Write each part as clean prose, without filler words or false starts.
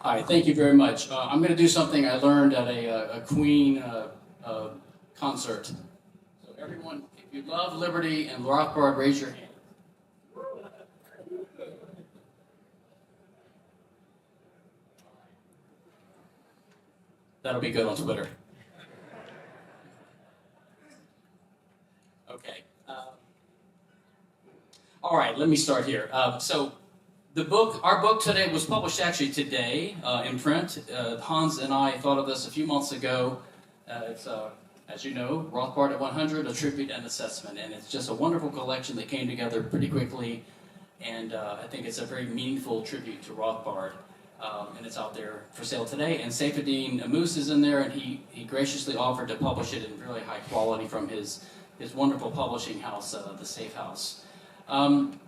Hi, thank you very much. I'm going to do something I learned at a Queen concert. So everyone, if you love liberty and Rothbard, raise your hand. That'll be good on Twitter. Okay. All right, let me start here. Our book today was published actually today in print. Hans and I thought of this a few months ago. It's, as you know, Rothbard at 100, a tribute and assessment. And it's just a wonderful collection that came together pretty quickly. And I think it's a very meaningful tribute to Rothbard. And it's out there for sale today. And Stephan Amoos is in there, and he graciously offered to publish it in really high quality from his wonderful publishing house, the Safe House. I'm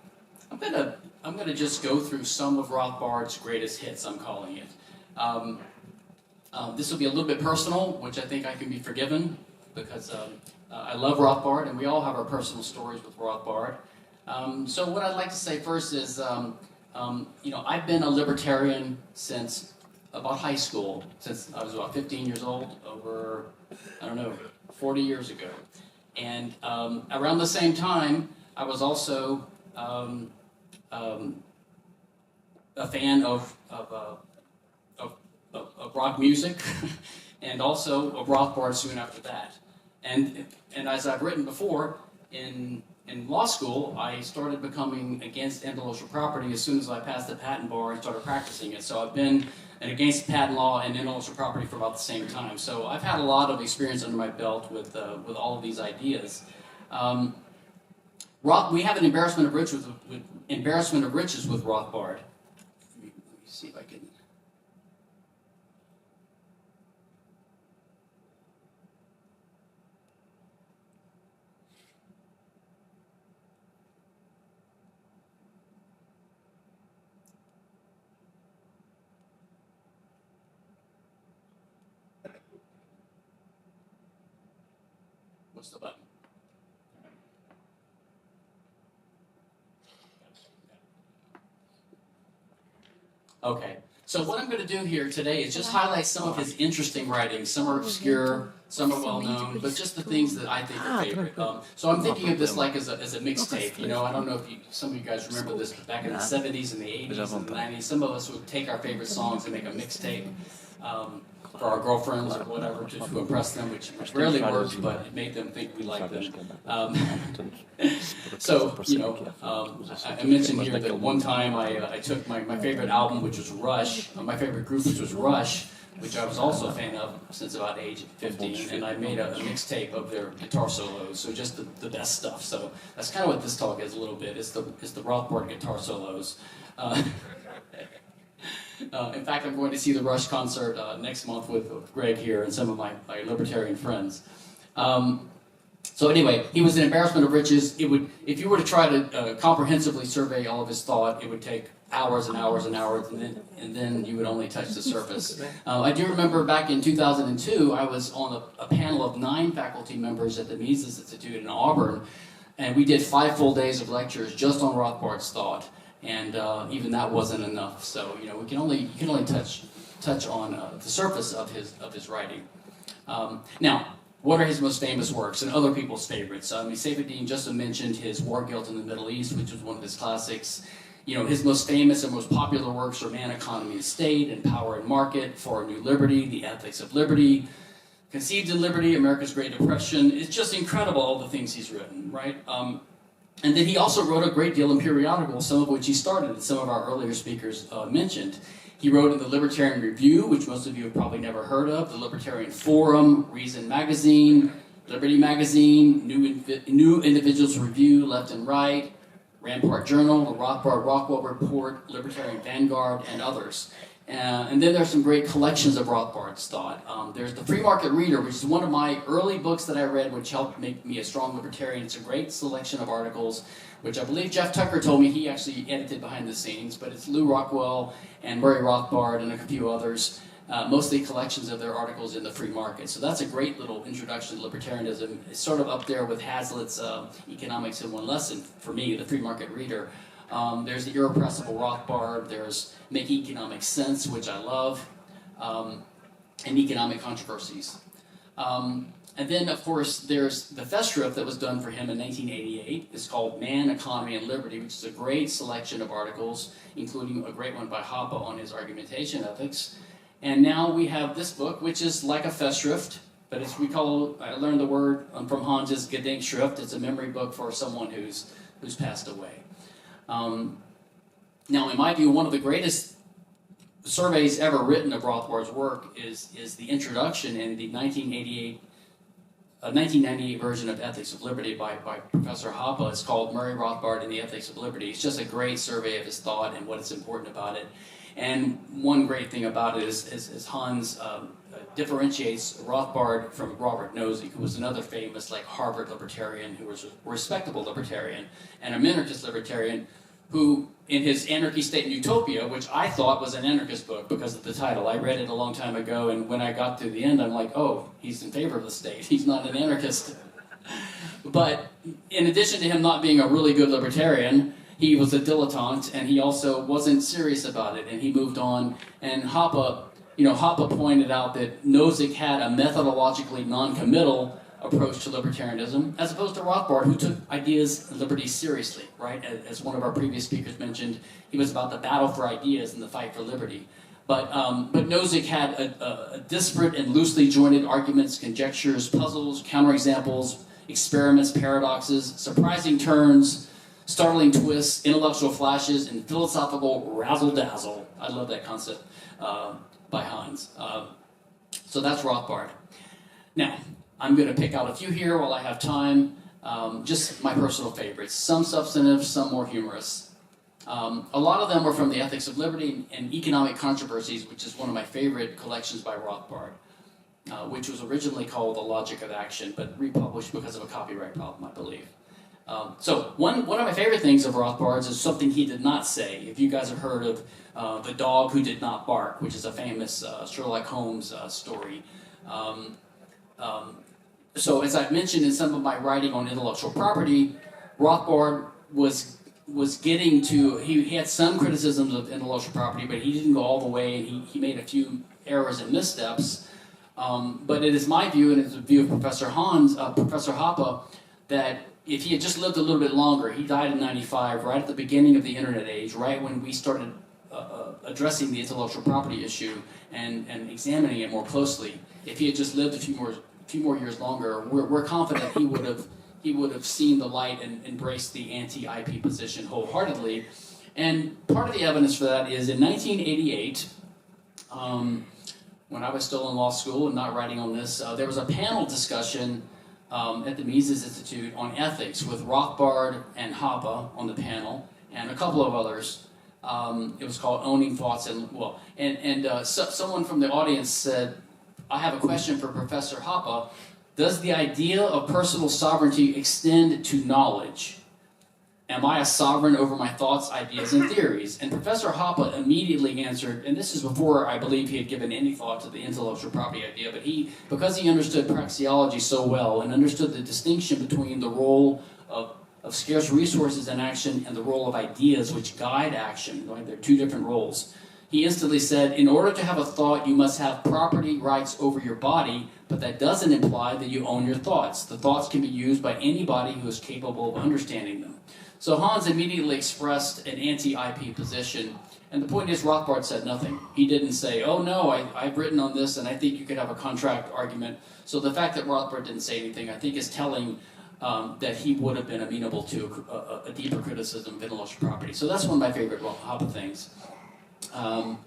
gonna just go through some of Rothbard's greatest hits, I'm calling it. This will be a little bit personal, which I think I can be forgiven, because I love Rothbard, and we all have our personal stories with Rothbard. So what I'd like to say first is, I've been a libertarian since about high school, since I was about 15 years old, over, 40 years ago. And around the same time, I was also a fan of rock music, and also of Rothbard soon after that. And as I've written before, in law school, I started becoming against intellectual property as soon as I passed the patent bar and started practicing it. So I've been against patent law and intellectual property for about the same time. So I've had a lot of experience under my belt with all of these ideas. We have an embarrassment of riches with Rothbard. Let me see if I can. What's the button? Okay, so what I'm going to do here today is just highlight some of his interesting writings. Some are obscure, some are well-known, but just the things that I think are favorite. So I'm thinking of this like as a mixtape. I don't know if some of you guys remember this, but back in the 70s and the 80s and the 90s, some of us would take our favorite songs and make a mixtape for our girlfriends or whatever to impress them, which rarely worked, but it made them think we liked them. I mentioned here that one time I took my favorite album, which was Rush, my favorite group, which was Rush, which I was also a fan of since about age 15, and I made a mixtape of their guitar solos, so just the best stuff. So that's kind of what this talk is a little bit. It's the Rothbard guitar solos. In fact, I'm going to see the Rush concert next month with Greg here and some of my libertarian friends. So anyway, he was an embarrassment of riches. If you were to try to comprehensively survey all of his thought, it would take hours and hours and hours, and then you would only touch the surface. I do remember back in 2002, I was on a panel of 9 faculty members at the Mises Institute in Auburn, and we did 5 full days of lectures just on Rothbard's thought. And even that wasn't enough. So you can only touch on the surface of his writing. Now, what are his most famous works and other people's favorites? Stephan just mentioned his War Guilt in the Middle East, which was one of his classics. His most famous and most popular works are Man, Economy, and State, and Power and Market, For a New Liberty, The Ethics of Liberty, Conceived in Liberty, America's Great Depression. It's just incredible all the things he's written, right? And then he also wrote a great deal in periodicals, some of which he started, and some of our earlier speakers mentioned. He wrote in the Libertarian Review, which most of you have probably never heard of, the Libertarian Forum, Reason Magazine, Liberty Magazine, New Individuals Review, Left and Right, Rampart Journal, the Rothbard-Rockwell Report, Libertarian Vanguard, and others. And then there's some great collections of Rothbard's thought. There's The Free Market Reader, which is one of my early books that I read, which helped make me a strong libertarian. It's a great selection of articles, which I believe Jeff Tucker told me he actually edited behind the scenes, but it's Lou Rockwell and Murray Rothbard and a few others, mostly collections of their articles in The Free Market. So that's a great little introduction to libertarianism. It's sort of up there with Hazlitt's Economics in One Lesson, for me, The Free Market Reader. There's the irrepressible Rothbard. There's Make Economic Sense, which I love, and Economic Controversies. And then, of course, there's the Festschrift that was done for him in 1988. It's called Man, Economy, and Liberty, which is a great selection of articles, including a great one by Hoppe on his argumentation ethics. And now we have this book, which is like a Festschrift, but it's, I learned the word from Hans is Gedenkschrift. It's a memory book for someone who's passed away. Now, in my view, one of the greatest surveys ever written of Rothbard's work is the introduction in the 1998 version of Ethics of Liberty by Professor Hoppe. It's called Murray Rothbard and the Ethics of Liberty. It's just a great survey of his thought and what is important about it. And one great thing about it is Hans differentiates Rothbard from Robert Nozick, who was another famous Harvard libertarian who was a respectable libertarian and a minarchist libertarian who, in his Anarchy, State, and Utopia, which I thought was an anarchist book because of the title. I read it a long time ago, and when I got to the end, I'm like, oh, he's in favor of the state. He's not an anarchist. But in addition to him not being a really good libertarian, he was a dilettante, and he also wasn't serious about it, and he moved on. And Hoppe pointed out that Nozick had a methodologically non-committal approach to libertarianism, as opposed to Rothbard, who took ideas and liberty seriously, right? As one of our previous speakers mentioned, he was about the battle for ideas and the fight for liberty. But Nozick had a disparate and loosely jointed arguments, conjectures, puzzles, counterexamples, experiments, paradoxes, surprising turns, startling twists, intellectual flashes, and philosophical razzle-dazzle. I love that concept by Hans. So that's Rothbard. Now, I'm going to pick out a few here while I have time, just my personal favorites. Some substantive, some more humorous. A lot of them were from the Ethics of Liberty and Economic Controversies, which is one of my favorite collections by Rothbard, which was originally called The Logic of Action, but republished because of a copyright problem, I believe. So one of my favorite things of Rothbard's is something he did not say. If you guys have heard of The Dog Who Did Not Bark, which is a famous Sherlock Holmes story. So as I've mentioned in some of my writing on intellectual property, Rothbard was getting to, he had some criticisms of intellectual property, but he didn't go all the way, and he made a few errors and missteps. But it is my view, and it's the view of Professor Hoppe, that if he had just lived a little bit longer, he died in 95, right at the beginning of the internet age, right when we started addressing the intellectual property issue and examining it more closely. If he had just lived a few more years longer, we're confident he would have seen the light and embraced the anti-IP position wholeheartedly. And part of the evidence for that is in 1988, when I was still in law school and not writing on this, there was a panel discussion at the Mises Institute on ethics with Rothbard and Hoppe on the panel and a couple of others. It was called Owning Thoughts someone from the audience said, I have a question for Professor Hoppe. Does the idea of personal sovereignty extend to knowledge? Am I a sovereign over my thoughts, ideas, and theories? And Professor Hoppe immediately answered, and this is before I believe he had given any thought to the intellectual property idea, but because he understood praxeology so well and understood the distinction between the role of scarce resources in action and the role of ideas which guide action, right? They're two different roles. He instantly said, in order to have a thought, you must have property rights over your body, but that doesn't imply that you own your thoughts. The thoughts can be used by anybody who is capable of understanding them. So Hans immediately expressed an anti-IP position, and the point is Rothbard said nothing. He didn't say, oh no, I've written on this and I think you could have a contract argument. So the fact that Rothbard didn't say anything, I think is telling that he would have been amenable to a deeper criticism of intellectual property. So that's one of my favorite Hoppe things. Now,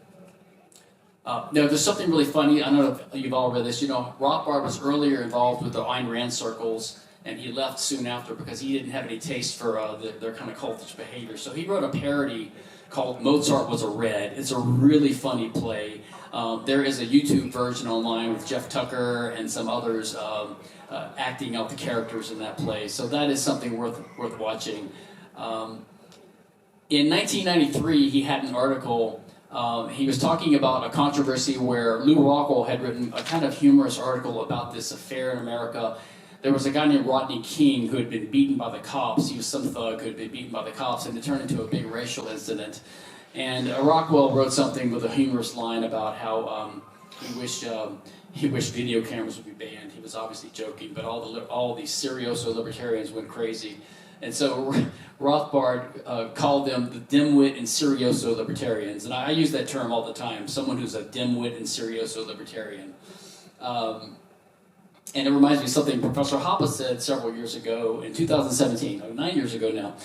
there's something really funny. I don't know if you've all read this. Rothbard was earlier involved with the Ayn Rand circles, and he left soon after because he didn't have any taste for their kind of cultish behavior. So he wrote a parody called Mozart Was a Red. It's a really funny play. There is a YouTube version online with Jeff Tucker and some others acting out the characters in that play. So that is something worth watching. In 1993, he had an article. He was talking about a controversy where Lew Rockwell had written a kind of humorous article about this affair in America there was a guy named Rodney King who had been beaten by the cops. He was some thug who had been beaten by the cops, and it turned into a big racial incident. And Rockwell wrote something with a humorous line about how he wished video cameras would be banned. He was obviously joking, but all these serioso libertarians went crazy. And so Rothbard called them the dimwit and serioso libertarians. And I use that term all the time, someone who's a dimwit and serioso libertarian. And it reminds me of something Professor Hoppe said several years ago, in 2017, 9 years ago now.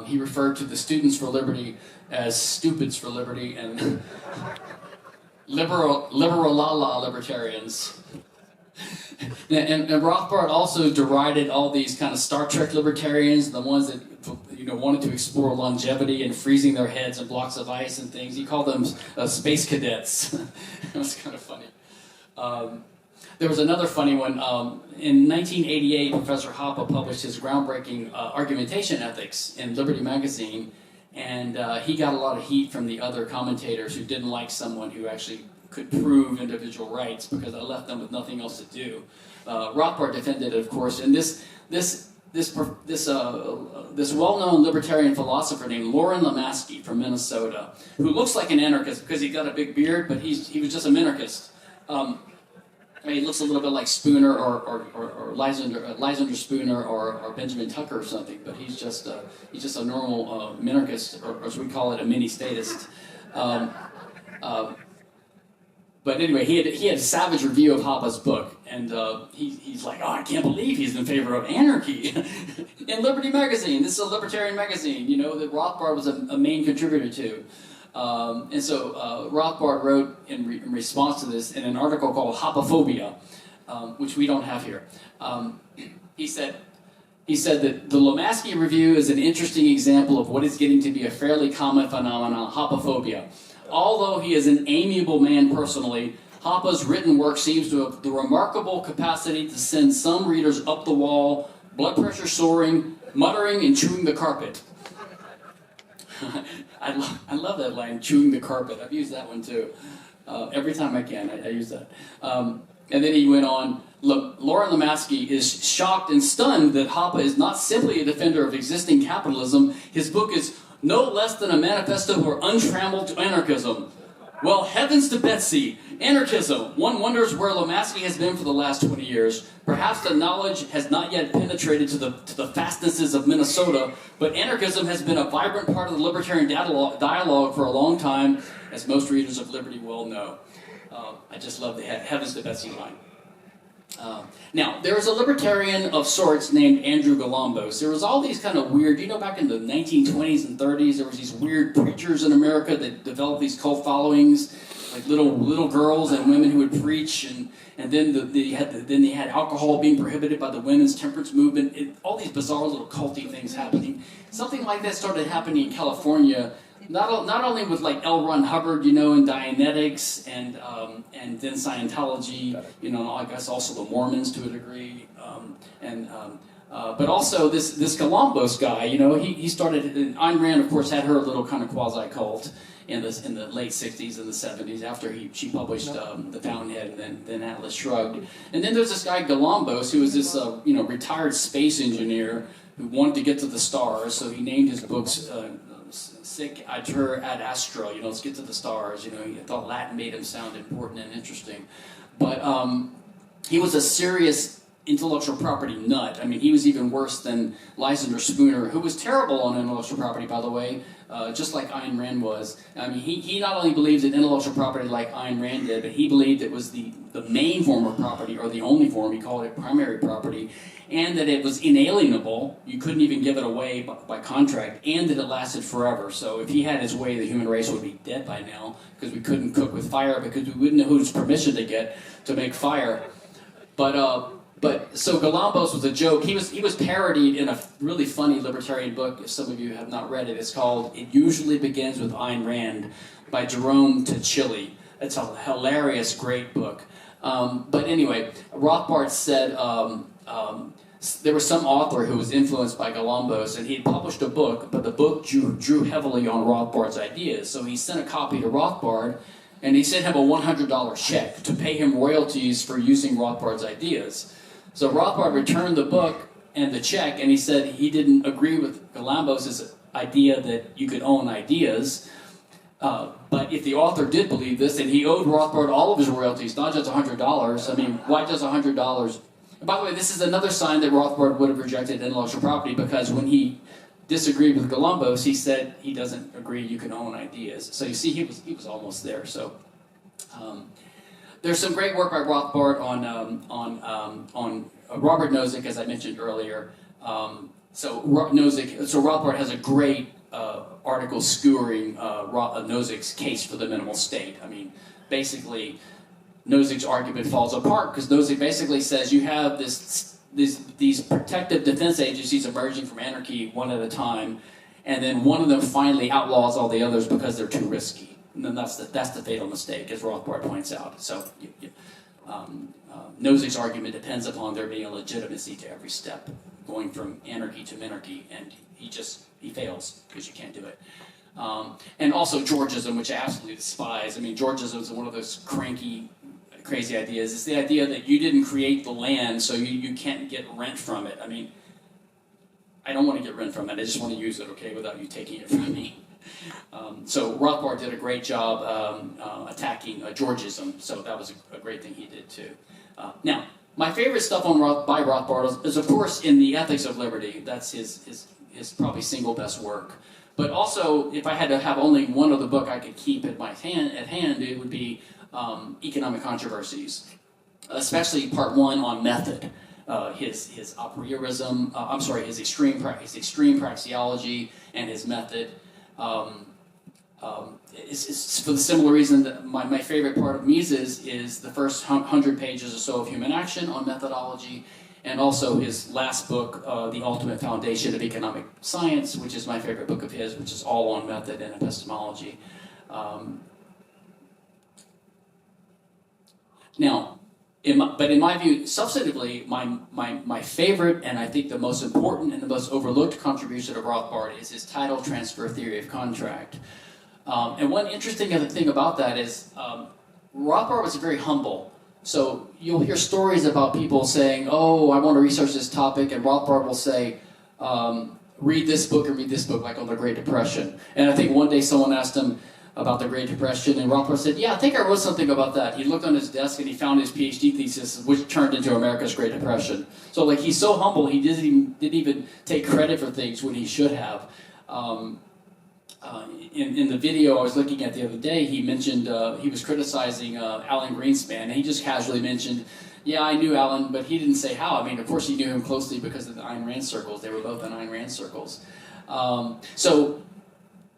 He referred to the Students for Liberty as Stupids for Liberty and liberal-la-la libertarians. And Rothbard also derided all these kind of Star Trek libertarians, the ones that wanted to explore longevity and freezing their heads in blocks of ice and things. He called them space cadets. It was kind of funny. There was another funny one. In 1988, Professor Hoppe published his groundbreaking argumentation ethics in Liberty magazine, and he got a lot of heat from the other commentators who didn't like someone who actually could prove individual rights because I left them with nothing else to do. Rothbard defended it, of course, and this well-known libertarian philosopher named Loren Lomasky from Minnesota, who looks like an anarchist because he got a big beard, but he was just a minarchist. He looks a little bit like Spooner or Lysander Spooner or Benjamin Tucker or something, but he's just a normal minarchist, or as we call it, a mini-statist. But anyway, he had a savage review of Hoppe's book, and he's like, oh, I can't believe he's in favor of anarchy in Liberty magazine. This is a libertarian magazine, that Rothbard was a main contributor to. And so Rothbard wrote in response to this in an article called Hoppophobia, which we don't have here. He said that the Lomasky Review is an interesting example of what is getting to be a fairly common phenomenon, hoppophobia. Although he is an amiable man personally, Hoppe's written work seems to have the remarkable capacity to send some readers up the wall, blood pressure soaring, muttering and chewing the carpet. I love that line, chewing the carpet. I've used that one too. Every time I can, I use that. And then he went on, Loren Lomasky is shocked and stunned that Hoppe is not simply a defender of existing capitalism. His book is no less than a manifesto for untrammeled anarchism. Well, heavens to Betsy, anarchism. One wonders where Lomasky has been for the last 20 years. Perhaps the knowledge has not yet penetrated to the fastnesses of Minnesota, but anarchism has been a vibrant part of the libertarian dialogue for a long time, as most readers of Liberty well know. I just love the heavens to Betsy line. Now, there was a libertarian of sorts named Andrew Galambos. There was all these kind of weird, back in the 1920s and 30s, there was these weird preachers in America that developed these cult followings, like little girls and women who would preach, and then they had alcohol being prohibited by the women's temperance movement. All these bizarre little culty things happening. Something like that started happening in California. Not only with like L. Ron Hubbard, and Dianetics, and then Scientology, I guess also the Mormons to a degree, but also this Galambos guy, he started. Ayn Rand, of course, had her little kind of quasi cult in the late '60s and the '70s after she published The Fountainhead and then Atlas Shrugged, and then there's this guy Galambos who was this retired space engineer who wanted to get to the stars, so he named his books. Sic atur ad astra, let's get to the stars. He thought Latin made him sound important and interesting. But he was a serious intellectual property nut. I mean, he was even worse than Lysander Spooner, who was terrible on intellectual property, by the way, just like Ayn Rand was. I mean, he not only believed in intellectual property like Ayn Rand did, but he believed it was the main form of property, or the only form. He called it primary property, and that it was inalienable. You couldn't even give it away by contract, and that it lasted forever. So if he had his way, the human race would be dead by now, because we couldn't cook with fire, because we wouldn't know whose permission to get to make fire. But so Galambos was a joke. He was parodied in a really funny libertarian book. If some of you have not read it, it's called "It Usually Begins with Ayn Rand" by Jerome Tachilli. It's a hilarious, great book. But anyway, Rothbard said there was some author who was influenced by Galambos, and he had published a book, but the book drew heavily on Rothbard's ideas. So he sent a copy to Rothbard, and he sent him a $100 check to pay him royalties for using Rothbard's ideas. So Rothbard returned the book and the check, and he said he didn't agree with Galambos' idea that you could own ideas. But if the author did believe this, and he owed Rothbard all of his royalties, not just $100, I mean, why does $100? And by the way, this is another sign that Rothbard would have rejected intellectual property, because when he disagreed with Galambos, he said he doesn't agree you can own ideas. So you see, he was almost there. So there's some great work by Rothbard on Robert Nozick, as I mentioned earlier. So Rothbard has a great article skewering Nozick's case for the minimal state. I mean, basically, Nozick's argument falls apart because Nozick basically says you have these protective defense agencies emerging from anarchy one at a time, and then one of them finally outlaws all the others because they're too risky. And then that's the fatal mistake, as Rothbard points out. So Nozick's argument depends upon there being a legitimacy to every step, going from anarchy to minarchy, and he fails because you can't do it. And also Georgism, which I absolutely despise. I mean, Georgism is one of those cranky, crazy ideas. It's the idea that you didn't create the land, so you can't get rent from it. I mean, I don't want to get rent from it. I just want to use it, okay, without you taking it from me. So Rothbard did a great job attacking Georgism, so that was a great thing he did too. Now, my favorite stuff by Rothbard is, of course, in The Ethics of Liberty. That's his probably single best work. But also, if I had to have only one other book I could keep at hand, it would be Economic Controversies, especially part 1 on method. His a priorism, his extreme praxeology and his method. It's for the similar reason that my favorite part of Mises is the first 100 pages or so of Human Action on methodology, and also his last book, The Ultimate Foundation of Economic Science, which is my favorite book of his, which is all on method and epistemology. But in my view, substantively, my favorite, and I think the most important and the most overlooked contribution of Rothbard is his title transfer theory of contract. And one interesting thing about that is Rothbard was very humble. So you'll hear stories about people saying, oh, I want to research this topic, and Rothbard will say, read this book or read this book, like on the Great Depression. And I think one day someone asked him about the Great Depression, and Rothbard said, yeah, I think I wrote something about that. He looked on his desk and he found his PhD thesis, which turned into America's Great Depression. So like, he's so humble, he didn't even take credit for things when he should have. In the video I was looking at the other day, he mentioned he was criticizing Alan Greenspan, and he just casually mentioned, yeah, I knew Alan, but he didn't say how. I mean, of course he knew him closely because of the Ayn Rand circles. They were both in Ayn Rand circles. So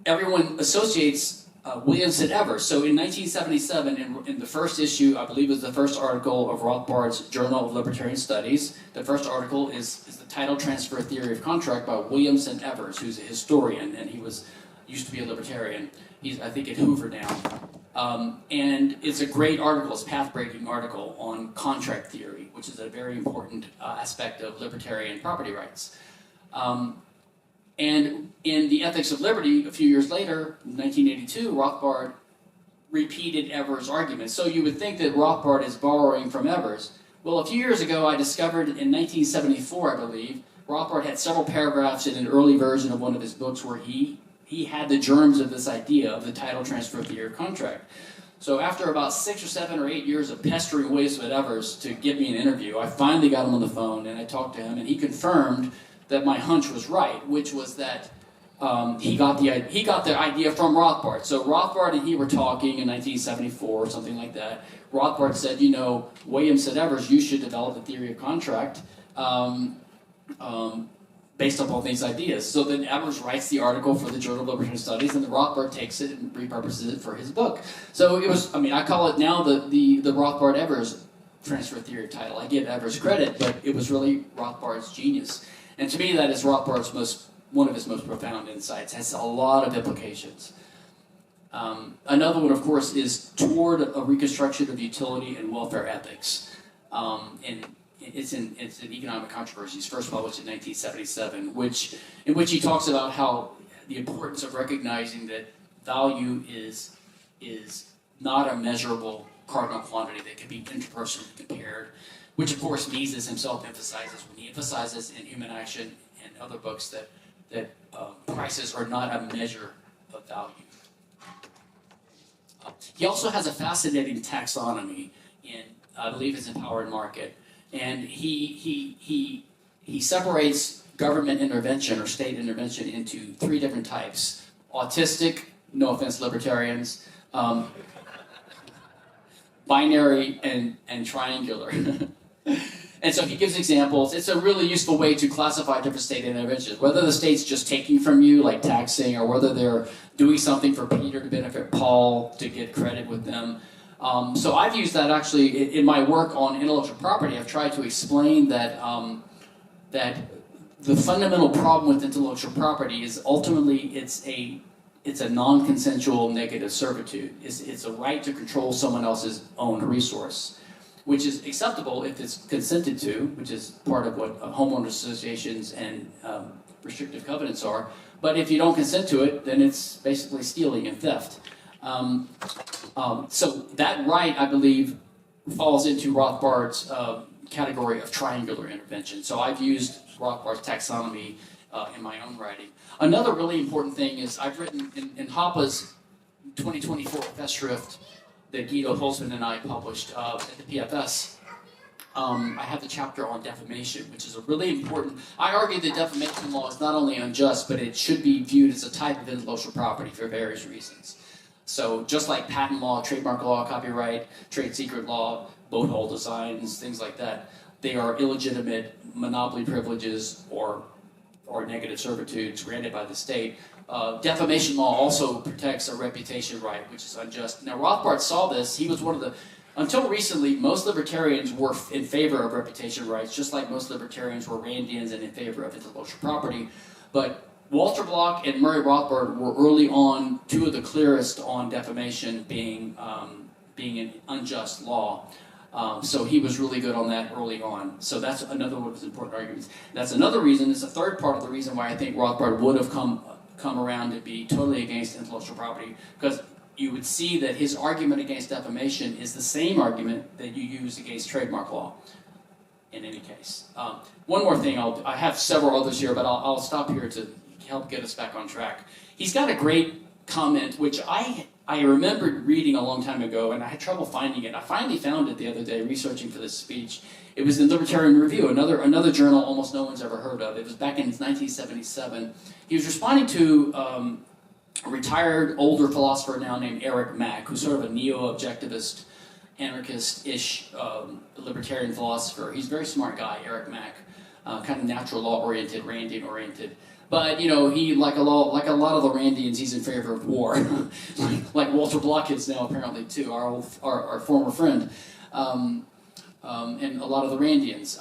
everyone associates Williams and Evers. So in 1977, in the first issue, I believe it was the first article of Rothbard's Journal of Libertarian Studies, the first article is the title transfer theory of contract by Williams and Evers, who's a historian, and he used to be a libertarian. He's, I think, at Hoover now. And it's a great article, it's a path-breaking article on contract theory, which is a very important aspect of libertarian property rights. And in The Ethics of Liberty, a few years later, in 1982, Rothbard repeated Evers' argument. So you would think that Rothbard is borrowing from Evers. Well, a few years ago, I discovered in 1974, I believe, Rothbard had several paragraphs in an early version of one of his books where he had the germs of this idea of the title transfer theory of contract. So after about 6 or 7 or 8 years of pestering Williams and Evers to give me an interview, I finally got him on the phone and I talked to him, and he confirmed that my hunch was right, which was that he got the idea from Rothbard. So Rothbard and he were talking in 1974 or something like that. Rothbard said, you know, Williams and Evers, you should develop a theory of contract based upon these ideas. So then Evers writes the article for the Journal of Libertarian Studies, and then Rothbard takes it and repurposes it for his book. So it was, I mean, I call it now the Rothbard-Evers transfer theory title. I give Evers credit, but it was really Rothbard's genius. And to me, that is Rothbard's one of his most profound insights. It has a lot of implications. Another one, of course, is Toward a Reconstruction of Utility and Welfare Ethics. And it's in Economic Controversies, first published in 1977, in which he talks about how the importance of recognizing that value is not a measurable cardinal quantity that can be interpersonally compared. which of course Mises himself emphasizes when he emphasizes in Human Action and other books that prices are not a measure of value. He also has a fascinating taxonomy in, I believe it's in Power and Market, and he separates government intervention or state intervention into 3 different types: autistic, no offense libertarians, binary, and triangular. And so he gives examples. It's a really useful way to classify different state interventions, whether the state's just taking from you, like taxing, or whether they're doing something for Peter to benefit Paul to get credit with them. So I've used that actually in my work on intellectual property. I've tried to explain that that the fundamental problem with intellectual property is ultimately it's a non-consensual negative servitude. It's a right to control someone else's owned resource, which is acceptable if it's consented to, which is part of what homeowners associations and restrictive covenants are. But if you don't consent to it, then it's basically stealing and theft. So that right, I believe, falls into Rothbard's category of triangular intervention. So I've used Rothbard's taxonomy in my own writing. Another really important thing is I've written in Hoppe's 2024 Festschrift that Guido Holzman and I published at the PFS. I have the chapter on defamation, which is a really important... I argue that defamation law is not only unjust, but it should be viewed as a type of intellectual property for various reasons. So just like patent law, trademark law, copyright, trade secret law, boat hull designs, things like that, they are illegitimate monopoly privileges or negative servitudes granted by the state. Defamation law also protects a reputation right, which is unjust. Now, Rothbard saw this. He was one of the... Until recently, most libertarians were in favor of reputation rights, just like most libertarians were Randians and in favor of intellectual property. But Walter Block and Murray Rothbard were early on 2 of the clearest on defamation being an unjust law. So he was really good on that early on. So that's another one of his important arguments. That's another reason, it's a third part of the reason why I think Rothbard would have come around to be totally against intellectual property, because you would see that his argument against defamation is the same argument that you use against trademark law, in any case. One more thing, I have several others here, but I'll stop here to help get us back on track. He's got a great comment, which I remembered reading a long time ago, and I had trouble finding it. I finally found it the other day, researching for this speech. It was in Libertarian Review, another journal almost no one's ever heard of. It was back in 1977. He was responding to a retired older philosopher now named Eric Mack, who's sort of a neo-objectivist, anarchist-ish libertarian philosopher. He's a very smart guy, Eric Mack, kind of natural law-oriented, Randian-oriented. But, you know, he, like a lot of the Randians, he's in favor of war. like Walter Block is now, apparently, too, our former friend. And a lot of the Randians.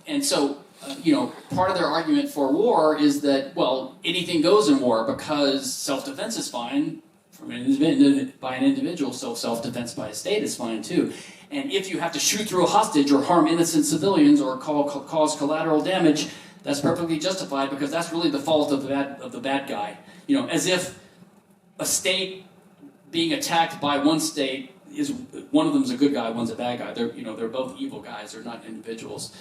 And so, you know, part of their argument for war is that, well, anything goes in war because self-defense is fine by an individual, so self-defense by a state is fine too. And if you have to shoot through a hostage or harm innocent civilians or cause collateral damage, that's perfectly justified because that's really the fault of the bad guy. You know, as if a state being attacked by one state is one of them's a good guy, one's a bad guy. They're both evil guys. They're not individuals.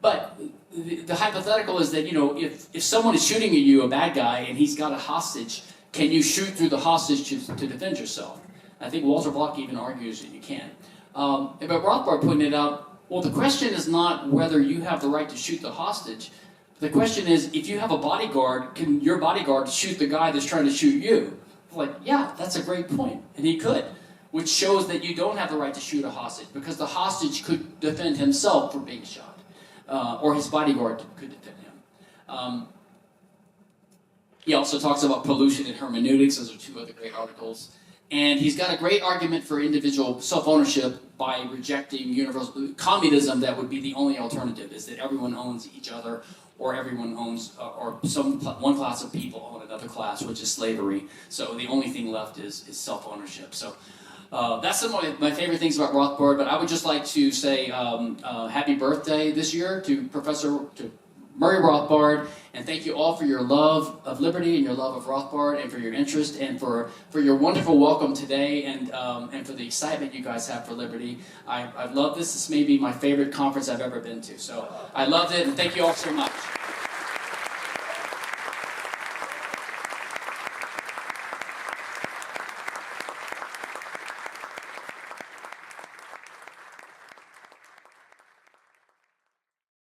But the hypothetical is that, you know, if someone is shooting at you, a bad guy, and he's got a hostage, can you shoot through the hostage to defend yourself? I think Walter Block even argues that you can. But Rothbard pointed out, well, the question is not whether you have the right to shoot the hostage. The question is, if you have a bodyguard, can your bodyguard shoot the guy that's trying to shoot you? Like, yeah, that's a great point, and he could. Which shows that you don't have the right to shoot a hostage, because the hostage could defend himself from being shot. Or his bodyguard could defend him. He also talks about pollution and hermeneutics. Those are 2 other great articles. And he's got a great argument for individual self-ownership by rejecting universal communism. That would be the only alternative, is that everyone owns each other, or everyone owns, or one class of people own another class, which is slavery. So the only thing left is self-ownership. So that's some of my favorite things about Rothbard, but I would just like to say happy birthday this year to Murray Rothbard, and thank you all for your love of liberty and your love of Rothbard, and for your interest, and for your wonderful welcome today, and for the excitement you guys have for liberty. I've loved this. This may be my favorite conference I've ever been to. So I loved it, and thank you all so much.